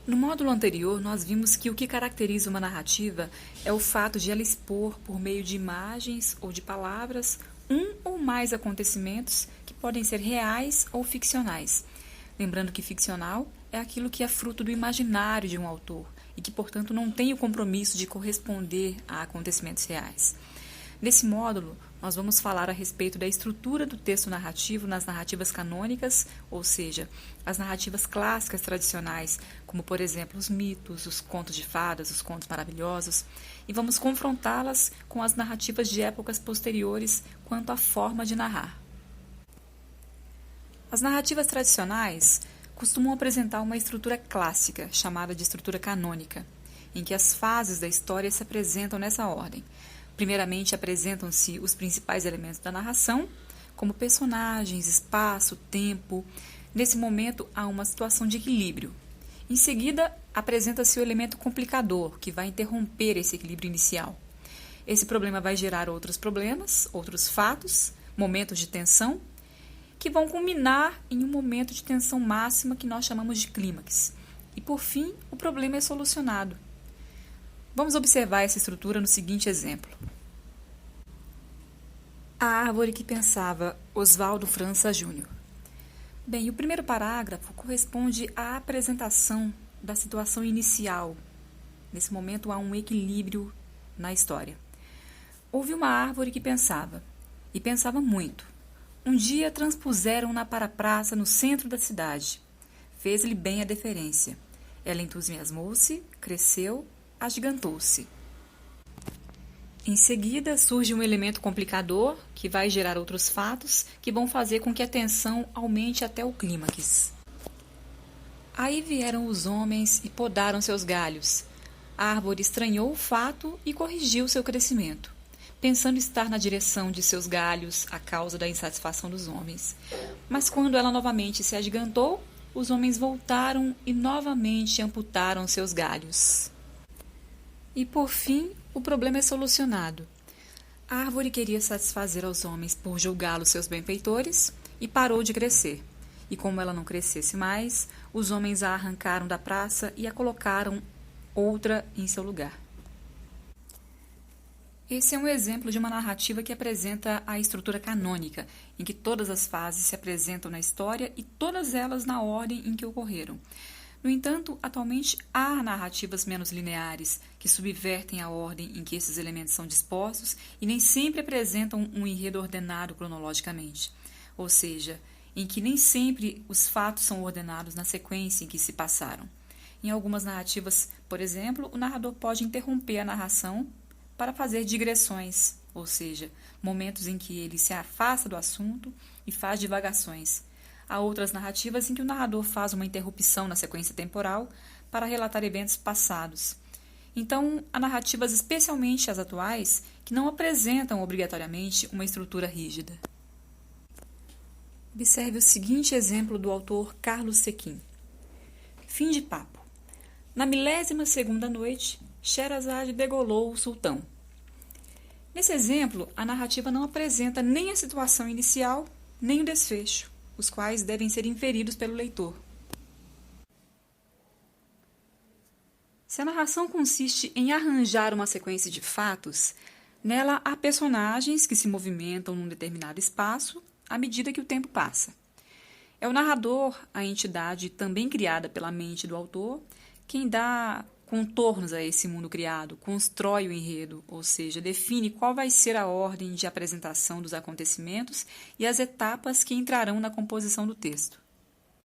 No módulo anterior, nós vimos que o que caracteriza uma narrativa é o fato de ela expor, por meio de imagens ou de palavras, um ou mais acontecimentos que podem ser reais ou ficcionais. Lembrando que ficcional é aquilo que é fruto do imaginário de um autor e que, portanto, não tem o compromisso de corresponder a acontecimentos reais. Nesse módulo, nós vamos falar a respeito da estrutura do texto narrativo nas narrativas canônicas, ou seja, as narrativas clássicas tradicionais, como, por exemplo, os mitos, os contos de fadas, os contos maravilhosos, e vamos confrontá-las com as narrativas de épocas posteriores quanto à forma de narrar. As narrativas tradicionais costumam apresentar uma estrutura clássica, chamada de estrutura canônica, em que as fases da história se apresentam nessa ordem. Primeiramente, apresentam-se os principais elementos da narração, como personagens, espaço, tempo. Nesse momento, há uma situação de equilíbrio. Em seguida, apresenta-se o elemento complicador, que vai interromper esse equilíbrio inicial. Esse problema vai gerar outros problemas, outros fatos, momentos de tensão, que vão culminar em um momento de tensão máxima que nós chamamos de clímax. E, por fim, o problema é solucionado. Vamos observar essa estrutura no seguinte exemplo. A árvore que pensava, Oswaldo França Júnior. Bem, o primeiro parágrafo corresponde à apresentação da situação inicial. Nesse momento há um equilíbrio na história. Houve uma árvore que pensava, e pensava muito. Um dia transpuseram-na para a praça no centro da cidade. Fez-lhe bem a deferência. Ela entusiasmou-se, cresceu, agigantou-se. Em seguida, surge um elemento complicador, que vai gerar outros fatos, que vão fazer com que a tensão aumente até o clímax. Aí vieram os homens e podaram seus galhos. A árvore estranhou o fato e corrigiu seu crescimento, pensando estar na direção de seus galhos a causa da insatisfação dos homens. Mas quando ela novamente se agigantou, os homens voltaram e novamente amputaram seus galhos. E, por fim, o problema é solucionado. A árvore queria satisfazer aos homens por julgá-los seus benfeitores e parou de crescer. E como ela não crescesse mais, os homens a arrancaram da praça e a colocaram outra em seu lugar. Esse é um exemplo de uma narrativa que apresenta a estrutura canônica, em que todas as fases se apresentam na história e todas elas na ordem em que ocorreram. No entanto, atualmente há narrativas menos lineares, que subvertem a ordem em que esses elementos são dispostos e nem sempre apresentam um enredo ordenado cronologicamente, ou seja, em que nem sempre os fatos são ordenados na sequência em que se passaram. Em algumas narrativas, por exemplo, o narrador pode interromper a narração para fazer digressões, ou seja, momentos em que ele se afasta do assunto e faz divagações. Há outras narrativas em que o narrador faz uma interrupção na sequência temporal para relatar eventos passados. Então, há narrativas, especialmente as atuais, que não apresentam obrigatoriamente uma estrutura rígida. Observe o seguinte exemplo do autor Carlos Sequim. Fim de papo. Na milésima-segunda noite, Sherazade degolou o sultão. Nesse exemplo, a narrativa não apresenta nem a situação inicial, nem o desfecho, os quais devem ser inferidos pelo leitor. Se a narração consiste em arranjar uma sequência de fatos, nela há personagens que se movimentam num determinado espaço à medida que o tempo passa. É o narrador, a entidade também criada pela mente do autor, quem dá contornos a esse mundo criado, constrói o enredo, ou seja, define qual vai ser a ordem de apresentação dos acontecimentos e as etapas que entrarão na composição do texto.